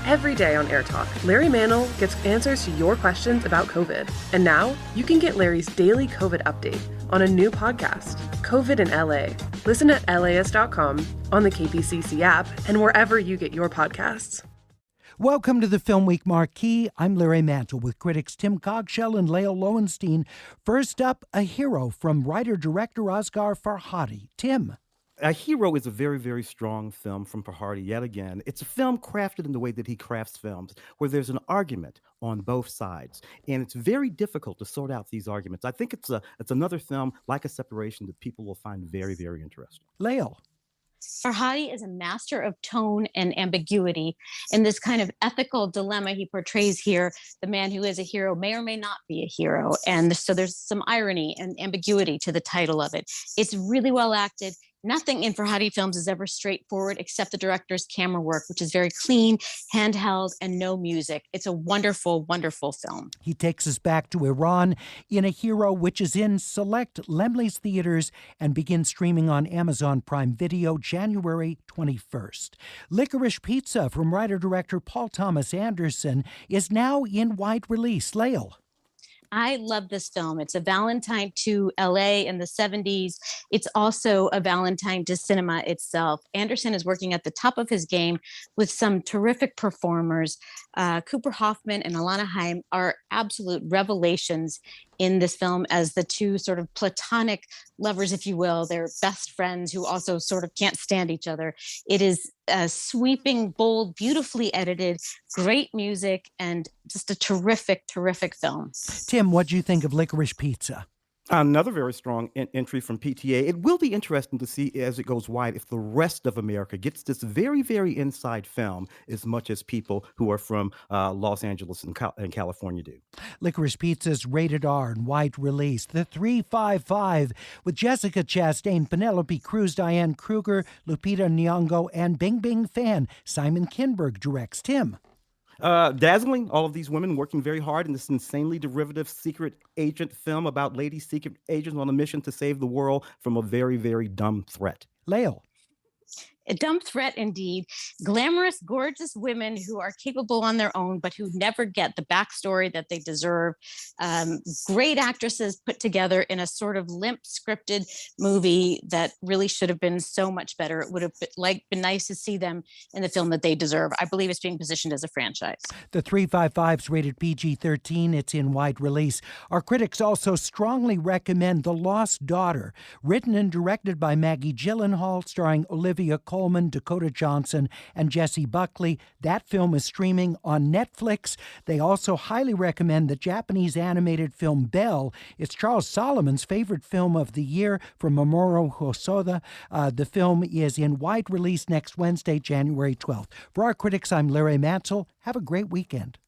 Every day on Air Talk, Larry Mantle gets answers to your questions about COVID. And now, you can get Larry's daily COVID update on a new podcast, COVID in LA. Listen at LAist.com, on the KPCC app, and wherever you get your podcasts. Welcome to the Film Week Marquee. I'm Larry Mantle with critics Tim Cogshell and Lael Lowenstein. First up, A Hero from writer-director Asghar Farhadi. Tim. A Hero is a very, very strong film from Farhadi yet again. It's a film crafted in the way that he crafts films, where there's an argument on both sides. And it's very difficult to sort out these arguments. I think it's another film, like A Separation, that people will find very, very interesting. Lael. Farhadi is a master of tone and ambiguity. In this kind of ethical dilemma he portrays here, the man who is a hero may or may not be a hero. And so there's some irony and ambiguity to the title of it. It's really well acted. Nothing in Farhadi films is ever straightforward except the director's camera work, which is very clean, handheld, and no music. It's a wonderful, wonderful film. He takes us back to Iran in A Hero, which is in select Laemmle's theaters and begins streaming on Amazon Prime Video January 21st. Licorice Pizza from writer-director Paul Thomas Anderson is now in wide release. Lael. I love this film. It's a Valentine to LA in the 70s. It's also a Valentine to cinema itself. Anderson is working at the top of his game with some terrific performers. Cooper Hoffman and Alana Haim are absolute revelations in this film as the two sort of platonic lovers, if you will. They're best friends who also sort of can't stand each other. It is a sweeping, bold, beautifully edited, great music, and just a terrific, terrific film. Tim, what do you think of Licorice Pizza? Another very strong entry from PTA. It will be interesting to see as it goes wide if the rest of America gets this very, very inside film as much as people who are from Los Angeles and California do. Licorice Pizza's rated R and wide release. The 355 with Jessica Chastain, Penelope Cruz, Diane Kruger, Lupita Nyong'o, and Bing Bing fan Simon Kinberg directs. Tim. Dazzling, all of these women working very hard in this insanely derivative secret agent film about lady secret agents on a mission to save the world from a very, very dumb threat. Lael. A dumb threat indeed. Glamorous, gorgeous women who are capable on their own, but who never get the backstory that they deserve. Great actresses put together in a sort of limp scripted movie that really should have been so much better. It would have been nice to see them in the film that they deserve. I believe it's being positioned as a franchise. The 355's rated PG-13. It's in wide release. Our critics also strongly recommend The Lost Daughter, written and directed by Maggie Gyllenhaal, starring Olivia Colman, Dakota Johnson, and Jessie Buckley. That film is streaming on Netflix. They also highly recommend the Japanese animated film Belle. It's Charles Solomon's favorite film of the year from Mamoru Hosoda. The film is in wide release next Wednesday, January 12th. For our critics, I'm Larry Mantle. Have a great weekend.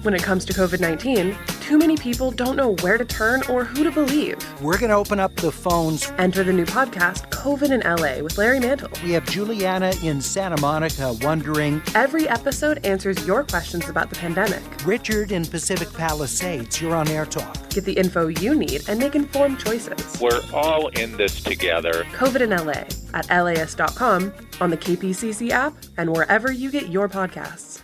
When it comes to COVID-19, too many people don't know where to turn or who to believe. We're going to open up the phones. Enter the new podcast, COVID in LA, with Larry Mantle. We have Juliana in Santa Monica wondering. Every episode answers your questions about the pandemic. Richard in Pacific Palisades, you're on Air Talk. Get the info you need and make informed choices. We're all in this together. COVID in LA at LAist.com, on the KPCC app, and wherever you get your podcasts.